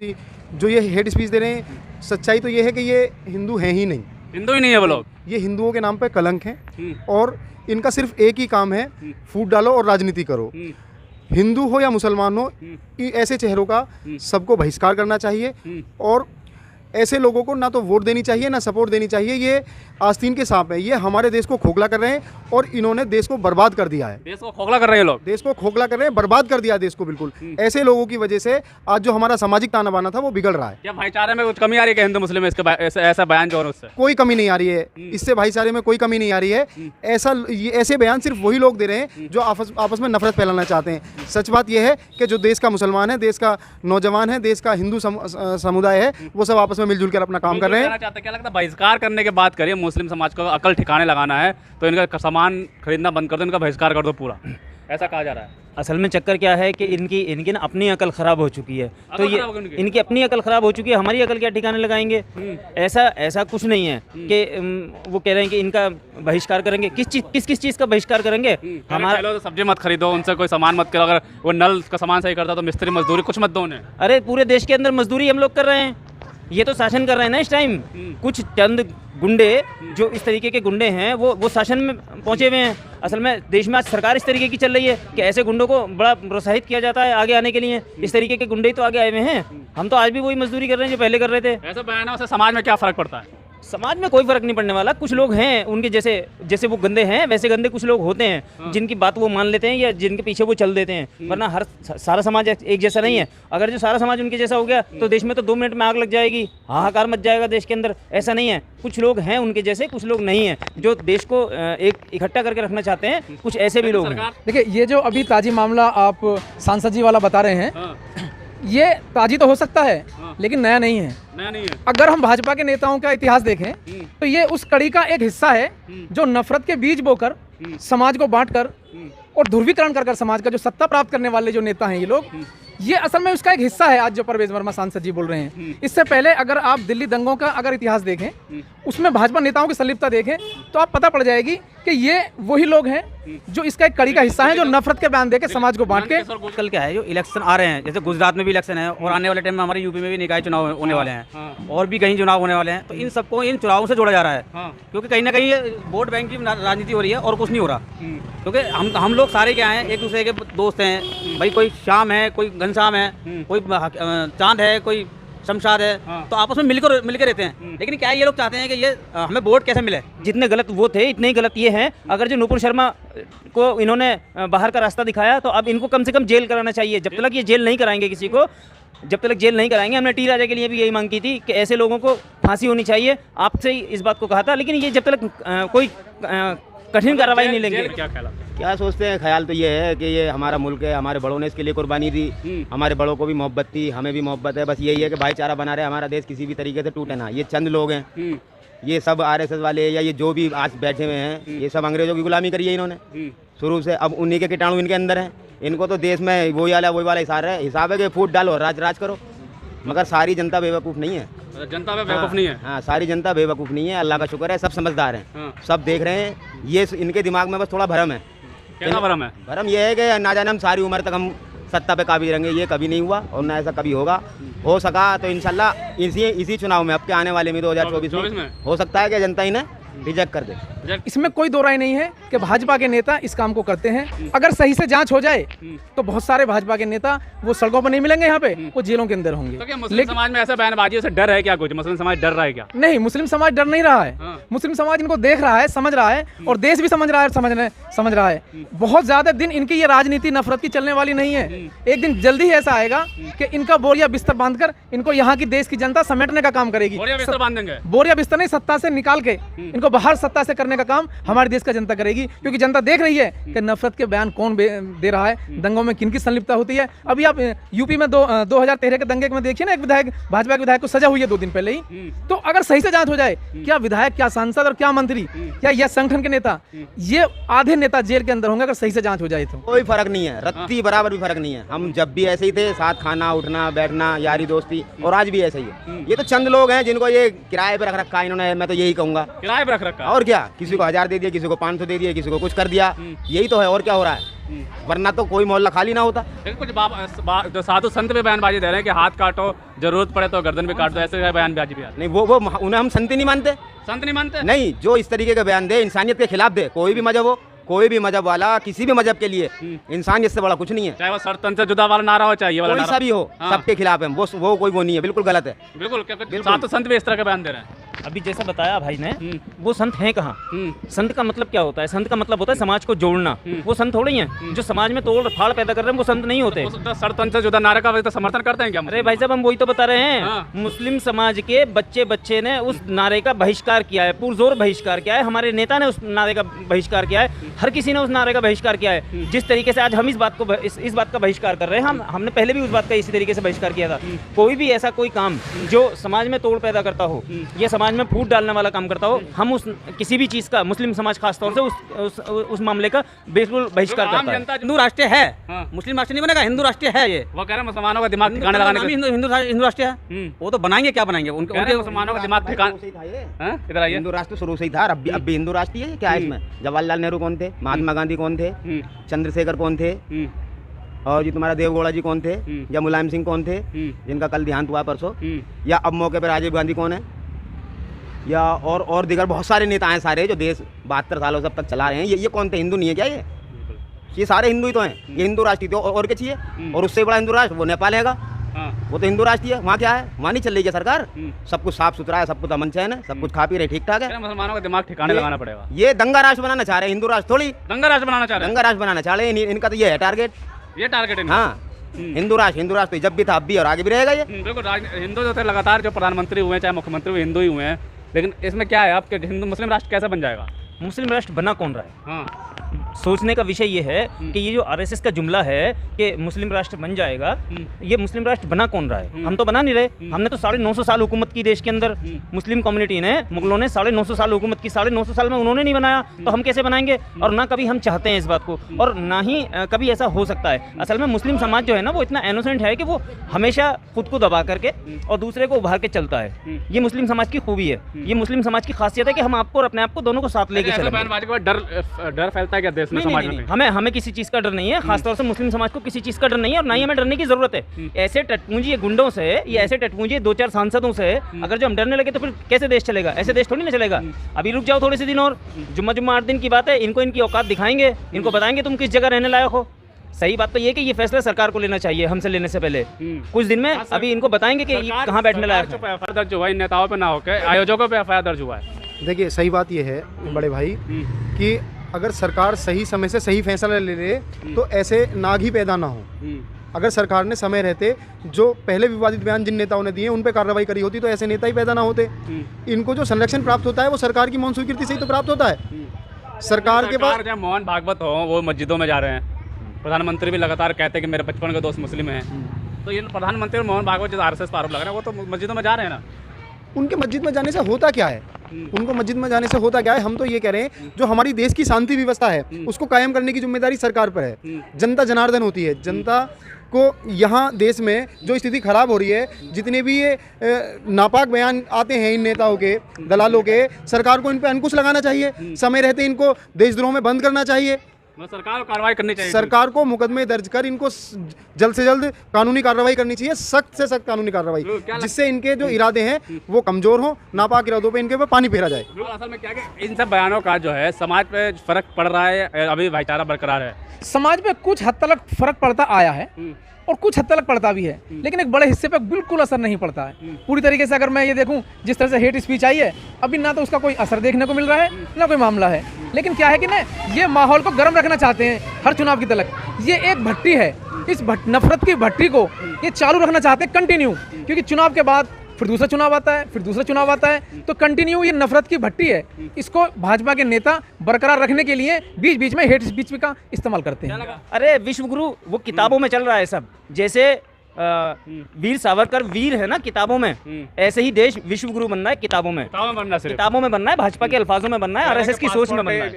जो ये head speech दे रहे हैं, सच्चाई तो ये है कि ये हिंदू हैं ही नहीं। हिंदू ही नहीं है वो लोग। ये हिंदुओं के नाम पे कलंक हैं और इनका सिर्फ एक ही काम है, फूट डालो और राजनीति करो। हिंदू हो या मुसलमान हो, ऐसे चेहरों का सबको बहिष्कार करना चाहिए और ऐसे लोगों को ना तो वोट देनी चाहिए ना सपोर्ट देनी चाहिए। ये आस्तीन के सांप हैं, ये हमारे देश को खोखला कर रहे हैं और इन्होंने देश को बर्बाद कर दिया है। देश को खोखला कर रहे हैं लोग, देश को खोखला कर रहे हैं, बर्बाद कर दिया देश को बिल्कुल। ऐसे लोगों की वजह से आज जो हमारा सामाजिक ताना बाना था वो बिगड़ रहा है। क्या भाईचारे में कुछ कमी आ रही है क्या हिंदू मुस्लिम में ऐसा बयान जो हो रहा है उससे? कोई कमी नहीं आ रही है, इससे भाईचारे में कोई कमी नहीं आ रही है। ऐसे बयान सिर्फ वही लोग दे रहे हैं जो आपस में नफरत फैलाना चाहते हैं। सच बात यह है कि जो देश का मुसलमान है, देश का नौजवान है, देश का हिंदू समुदाय है, वो सब आपस में मिलजुल कर अपना काम कर रहे हैं। क्या लगता है बहिष्कार करने के बात करिए, मुस्लिम समाज को अकल ठिकाने लगाना है तो इनका सामान खरीदना बंद कर दो, इनका बहिष्कार कर दो पूरा, ऐसा कहा जा रहा है। असल में चक्कर क्या है कि इनकी ना अपनी अकल ख़राब हो चुकी है, तो ये इनकी अपनी अकल ख़राब हो चुकी है, हमारी अकल क्या ठिकाने लगाएंगे? ऐसा कुछ नहीं है कि वो कह रहे हैं कि इनका बहिष्कार करेंगे। किस चीज़ का बहिष्कार करेंगे? हमारा तो सब्जी मत खरीदो, उनसे कोई सामान मत करो, अगर वो नल का सामान सही करता तो मिस्त्री मजदूरी कुछ मत दो उन्हें। अरे पूरे देश के अंदर मजदूरी हम लोग कर रहे हैं, ये तो शासन कर रहे हैं ना इस टाइम। कुछ चंद गुंडे जो इस तरीके के गुंडे हैं वो शासन में पहुंचे हुए हैं। असल में देश में आज सरकार इस तरीके की चल रही है कि ऐसे गुंडों को बड़ा प्रोत्साहित किया जाता है आगे आने के लिए। इस तरीके के गुंडे ही तो आगे आए हुए हैं। हम तो आज भी वही मजदूरी कर रहे हैं जो पहले कर रहे थे। ऐसा बयान से समाज में क्या फ़र्क पड़ता है? समाज में कोई फर्क नहीं पड़ने वाला। कुछ लोग हैं उनके जैसे वो गंदे हैं वैसे गंदे कुछ लोग होते हैं जिनकी बात वो मान लेते हैं या जिनके पीछे वो चल देते हैं, वरना सारा समाज एक जैसा नहीं है। अगर जो सारा समाज उनके जैसा हो गया तो देश में तो 2 मिनट में आग लग जाएगी, हाहाकार मच जाएगा देश के अंदर। ऐसा नहीं है, कुछ लोग हैं उनके जैसे, कुछ लोग नहीं हैं जो देश को एक इकट्ठा करके रखना चाहते हैं। कुछ ऐसे भी लोग हैं। देखिए, ये जो अभी ताजी मामला आप सांसद जी वाला बता रहे हैं, ये ताजी तो हो सकता है लेकिन नया नहीं है। नया नहीं है। अगर हम भाजपा के नेताओं का इतिहास देखें तो ये उस कड़ी का एक हिस्सा है जो नफरत के बीज बोकर समाज को बांटकर और ध्रुवीकरण कर समाज का जो सत्ता प्राप्त करने वाले जो नेता हैं ये लोग, ये असल में उसका एक हिस्सा है। आज जो परवेज वर्मा सांसद जी बोल रहे हैं, इससे पहले अगर आप दिल्ली दंगों का अगर इतिहास देखें, उसमें भाजपा नेताओं की संलिप्तता देखें तो आप पता पड़ जाएगी कि ये वही लोग हैं जो इसका एक कड़ी का हिस्सा है, जो नफरत के बयान देके समाज को बांट के। कल क्या है, जो इलेक्शन आ रहे हैं, जैसे गुजरात में भी इलेक्शन है और आने वाले टाइम में हमारे यूपी में भी निकाय चुनाव होने वाले हैं और भी कहीं चुनाव होने वाले हैं, तो इन सबको इन चुनावों से जोड़ा जा रहा है क्योंकि कहीं ना कहीं वोट बैंक की राजनीति हो रही है और कुछ नहीं हो रहा। क्योंकि हम लोग सारे क्या हैं, एक दूसरे के दोस्त हैं भाई। कोई श्याम है, कोई घनश्याम है, कोई चांद है, कोई शमशाद है, तो आपस में मिलकर रहते हैं। लेकिन क्या ये लोग चाहते हैं कि ये हमें वोट कैसे मिले? जितने गलत वो थे इतने ही गलत ये हैं। अगर जो नुपुर शर्मा को इन्होंने बाहर का रास्ता दिखाया तो अब इनको कम से कम जेल कराना चाहिए। जब तक ये जेल नहीं कराएंगे किसी को, जब तक जेल नहीं कराएंगे, हमने टी राजा के लिए भी यही मांग की थी कि ऐसे लोगों को फांसी होनी चाहिए। आपसे ही इस बात को कहा था, लेकिन ये जब तक कोई कठिन कार्रवाई नहीं लेंगे। क्या सोचते हैं? ख्याल तो ये है कि ये हमारा मुल्क है, हमारे बड़ों ने इसके लिए कुर्बानी दी, हमारे बड़ों को भी मोहब्बत थी, हमें भी मोहब्बत है। बस यही है कि भाईचारा बना रहे, हमारा देश किसी भी तरीके से टूटे ना। ये चंद लोग हैं, ये सब RSS वाले या ये जो भी आज बैठे हुए हैं, ये सब अंग्रेजों की गुलामी करी है इन्होंने शुरू से। अब उन्हीं के कीटाणु इनके अंदर हैं। इनको तो देश में वही वाला हिसाब है कि फूट डालो, राज करो। मगर सारी जनता बेवकूफ़ नहीं है। जनता बेवकूफ़ नहीं है। हाँ, सारी जनता बेवकूफ़ नहीं है। अल्लाह का शुक्र है, सब समझदार हैं, सब देख रहे हैं। ये इनके दिमाग में बस थोड़ा भरम है। क्या भरम है? भरम यह है कि ना जाने हम सारी उम्र तक हम सत्ता पे काबिज रहेंगे। ये कभी नहीं हुआ और ना ऐसा कभी होगा। हो सका तो इंशाल्लाह इसी चुनाव में, अब के आने वाले में 2024 में हो सकता है कि जनता इन्हें रिजेक्ट कर दे। इसमें कोई दो राय नहीं है कि भाजपा के नेता इस काम को करते हैं। अगर सही से जांच हो जाए तो बहुत सारे भाजपा के नेता वो सड़कों पर नहीं मिलेंगे, यहाँ पे वो जेलों के अंदर होंगे। तो क्या मुस्लिम समाज में ऐसा बयानबाजी से डर है क्या? कुछ मुस्लिम समाज डर रहा है क्या? नहीं, मुस्लिम समाज डर नहीं रहा है। मुस्लिम समाज इनको देख रहा है, समझ रहा है और देश भी समझ रहा है, समझ रहा है। बहुत ज्यादा दिन इनकी ये राजनीति नफरत की चलने वाली नहीं है। एक दिन जल्दी ही ऐसा आएगा कि इनका बोरिया बिस्तर बांधकर इनको यहाँ की देश की जनता समेटने का काम करेगी। बोरिया बिस्तर बांध देंगे? बोरिया बिस्तर नहीं, सत्ता से निकाल के इनको बाहर सत्ता से करने का काम हमारे देश का जनता करेगी। क्योंकि जनता देख रही है कि नफरत के बयान कौन दे रहा है, दंगों में किनकी संलिप्तता होती है। अभी आप यूपी में 2013 के दंगे में देखिए ना, एक विधायक, भाजपा के विधायक को सजा हुई है 2 दिन पहले ही। तो अगर सही से जांच हो जाए, क्या विधायक, क्या सांसद और क्या मंत्री, क्या यह संगठन के नेता, ये आधे नेता जेल के अंदर होंगे अगर सही से जांच हो जाए तो। कोई फर्क नहीं है, रत्ती बराबर भी फर्क नहीं है। हम जब भी ऐसे ही थे, साथ खाना उठना बैठना, यारी दोस्ती, और आज भी ऐसे ही है। ये तो चंद लोग हैं जिनको ये किराए पे रख रखा है इन्होंने। मैं तो यही कहूँगा, किराए पे रख रखा है। और क्या, किसी को 1000 दे दिया, किसी को 500 दे दिया, किसी को कुछ कर दिया, यही तो है। और क्या हो रहा है? वरना तो कोई मोहल्ला खाली ना होता। लेकिन कुछ जो साधु संत भी बयानबाजी दे रहे हैं कि हाथ काटो, जरूरत पड़े तो गर्दन भी काट दो, ऐसे बयानबाजी भी आती है। नहीं, वो उन्हें हम संत नहीं मानते। संत नहीं मानते? नहीं, जो इस तरीके का बयान दे, इंसानियत के खिलाफ दे, कोई भी मजहब हो, कोई भी मजहब वाला, किसी भी मजहब के लिए इंसानियत से बड़ा कुछ नहीं है। चाहे वो सरतंत्र से जुदा वाला नारा हो, चाहिए वाला कोई नारा सा भी हो, हाँ। सबके खिलाफ है। वो कोई वो नहीं है, बिल्कुल गलत है। बिल्कुल साधु संत भी इस तरह के बयान दे रहे हैं। अभी जैसा बताया भाई ने, वो संत हैं कहाँ? संत का मतलब क्या होता है? संत का मतलब होता है समाज को जोड़ना। वो संत थोड़ी हैं जो समाज में तोड़ फाड़ पैदा कर रहे हैं, वो संत नहीं होते। सरतंत्र से जुदा नारे का तो समर्थन करते हैं क्या? अरे भाई साहब, हम वही तो बता रहे हैं। हाँ। मुस्लिम समाज के बच्चे ने उस नारे का बहिष्कार किया है, पुरजोर बहिष्कार किया है। हमारे नेता ने उस नारे का बहिष्कार किया है, हर किसी ने उस नारे का बहिष्कार किया है। जिस तरीके से आज हम इस बात का बहिष्कार कर रहे हैं, हमने पहले भी उस बात का इसी तरीके से बहिष्कार किया था। कोई भी ऐसा कोई काम जो समाज में तोड़ पैदा करता हो या समाज में फूट डालने वाला काम करता हो, हम उस किसी भी चीज का, मुस्लिम समाज खास तौर से उस मामले का बिल्कुल बहिष्कार करता है। हिंदू राष्ट्र है, मुस्लिम राष्ट्र नहीं बनेगा, हिंदू राष्ट्र है। ये वो कह रहे हैं मुसलमानों का दिमाग ठिकाने लगाने के हिंदू राष्ट्र है। वो तो बनाएंगे, क्या बनाएंगे? उनके मुसलमानों का दिमाग ठिकाने। इधर आइए। हिंदू राष्ट्र शुरू से ही था, अब भी हिंदू राष्ट्र ही है। क्या है इसमें? जवाहरलाल नेहरू कौन थे? महात्मा गांधी कौन थे? चंद्रशेखर कौन थे? और जी तुम्हारा देवगौड़ा जी कौन थे? या मुलायम सिंह कौन थे, जिनका कल देहांत हुआ परसों? या अब मौके पर राजीव गांधी कौन है? या और दिगर बहुत सारे नेता हैं सारे, जो देश 72 सालों से अब तक चला रहे हैं। ये कौन थे? हिंदू नहीं है क्या ये सारे हिंदू ही तो हैं। ये हिंदू राष्ट्र ही तो, और क्या चाहिए? और उससे बड़ा हिंदू राष्ट्र वो नेपाल हैगा। वो तो हिंदू राष्ट्र है। वहाँ क्या है? वहाँ नहीं चल रही है सरकार। सब कुछ साफ सुथरा है, सब कुछ अमन चैन है, सब कुछ खा पी रहे ठीक ठाक है। मुसलमानों का दिमाग ठिकाने लगाना पड़ेगा। ये दंगा राष्ट्र बनाना चाह रहे हैं, हिंदू राष्ट्र थोड़ी। दंगा राष्ट्र बनाना चाह रहे हैं। दंगा राष्ट्र बनाना चाह रहे हैं, इनका तो ये है टारगेट। ये टारगेट है। हाँ, हिंदू राष्ट्र तो जब भी था, अब भी और आगे भी रहेगा ये। बिल्कुल। हिंदू जो थे लगातार, जो प्रधानमंत्री हुए चाहे मुख्यमंत्री हुए, हिंदू ही हुए हैं। लेकिन इसमें क्या है आपके, हिंदू मुस्लिम राष्ट्र कैसे बन जाएगा? मुस्लिम राष्ट्र बना कौन रहा है? हाँ। सोचने का विषय ये है कि ये जो आरएसएस का जुमला है कि मुस्लिम राष्ट्र बन जाएगा, ये मुस्लिम राष्ट्र बना कौन रहा है? हम तो बना नहीं रहे। हमने तो 950 साल हुकूमत की देश के अंदर। मुस्लिम कम्युनिटी ने, मुगलों ने 950 साल हुकूमत की। 950 साल में उन्होंने नहीं बनाया, तो हम कैसे बनाएंगे? और ना कभी हम चाहते हैं इस बात को, और ना ही कभी ऐसा हो सकता है। असल में मुस्लिम समाज जो है ना, वो इतना इनोसेंट है कि वो हमेशा खुद को दबा करके और दूसरे को उभार के चलता है। ये मुस्लिम समाज की खूबी है, ये मुस्लिम समाज की खासियत है कि हम आपको और अपने आप को दोनों को साथ लेके चलेंगे। डर फैलता है क्या देश में, समाज में? हमें किसी चीज़ का डर नहीं है, खासतौर से मुस्लिम समाज को किसी चीज़ का डर नहीं है, और ना ही हमें डरने की जरूरत है। ऐसे टटपूंजी गुंडों से, या ऐसे टटपूंजी 2-4 सांसदों से अगर जो हम डरने लगे तो फिर कैसे देश चलेगा? ऐसे देश थोड़ी ना चलेगा। अभी रुक जाओ थोड़े से दिन और, जुम्मा 8 दिन की बात है। इनको इनकी औकात दिखाएंगे, इनको बताएंगे तुम किस जगह रहने लायक हो। सही बात तो ये कि ये फैसला सरकार को लेना चाहिए हमसे लेने से पहले। कुछ दिन में अभी इनको बताएंगे कि ये कहाँ बैठने लायक है। एफआईआर दर्ज हुआ है नेताओं पे ना होकर आयोजकों पे एफआईआर दर्ज हुआ है। देखिए, सही बात ये है बड़े भाई कि अगर सरकार सही समय से सही फैसला ले ले तो ऐसे नाग ही पैदा ना हो। अगर सरकार ने समय रहते जो पहले विवादित बयान जिन नेताओं ने दिए उन पे कार्रवाई करी होती तो ऐसे नेता ही पैदा ना होते। इनको जो संरक्षण प्राप्त होता है वो सरकार की मौन स्वीकृति से ही तो प्राप्त होता है। सरकार के पास जब मोहन भागवत हो, वो मस्जिदों में जा रहे हैं। प्रधानमंत्री भी लगातार कहते हैं कि मेरे बचपन के दोस्त मुस्लिम हैं। तो ये प्रधानमंत्री और मोहन भागवत जो आरएसएस पर आरोप लग रहा है, वो तो मस्जिदों में जा रहे हैं ना। उनके मस्जिद में जाने से होता क्या है? उनको मस्जिद में जाने से होता क्या है? हम तो ये कह रहे हैं जो हमारी देश की शांति व्यवस्था है उसको कायम करने की जिम्मेदारी सरकार पर है। जनता जनार्दन होती है। जनता को यहाँ देश में जो स्थिति खराब हो रही है, जितने भी ये नापाक बयान आते हैं इन नेताओं के, दलालों के, सरकार को इन पे अंकुश लगाना चाहिए। समय रहते इनको देशद्रोह में बंद करना चाहिए। सरकार को कार्रवाई करनी चाहिए। सरकार को मुकदमे दर्ज कर इनको जल्द से जल्द कानूनी कार्रवाई करनी चाहिए, सख्त से सख्त कानूनी कार्रवाई, जिससे इनके जो इरादे हैं वो कमजोर हों, नापाक इरादों पे इनके पे पानी फेरा जाए। असल में क्या है, इन सब बयानों का जो है समाज पे फर्क पड़ रहा है, अभी भाईचारा बरकरार है। समाज पे कुछ हद तक फर्क पड़ता आया है और कुछ हद तक पड़ता भी है, लेकिन एक बड़े हिस्से पे बिल्कुल असर नहीं पड़ता है। पूरी तरीके से अगर मैं ये देखूं, जिस तरह से हेट स्पीच आई है, अभी ना तो उसका कोई असर देखने को मिल रहा है ना कोई मामला है। लेकिन क्या है कि ना, ये माहौल को गर्म रखना चाहते हैं हर चुनाव की तलक। ये एक भट्टी है, इस नफरत की भट्टी को ये चालू रखना चाहते हैं कंटिन्यू, क्योंकि चुनाव के बाद फिर दूसरा चुनाव आता है, फिर दूसरा चुनाव आता है, तो कंटिन्यू ये नफरत की भट्टी है। इसको भाजपा के नेता बरकरार रखने के लिए बीच बीच में हेट स्पीच का इस्तेमाल करते हैं। अरे विश्व गुरु वो किताबों में चल रहा है सब, जैसे वीर सावरकर वीर है ना किताबों में, ऐसे ही देश विश्व गुरु बनना है किताबों में। किताबों में बनना है, किताबों में बनना है, भाजपा के अल्फाजों में बनना है, आरएसएस की सोच में बनना है।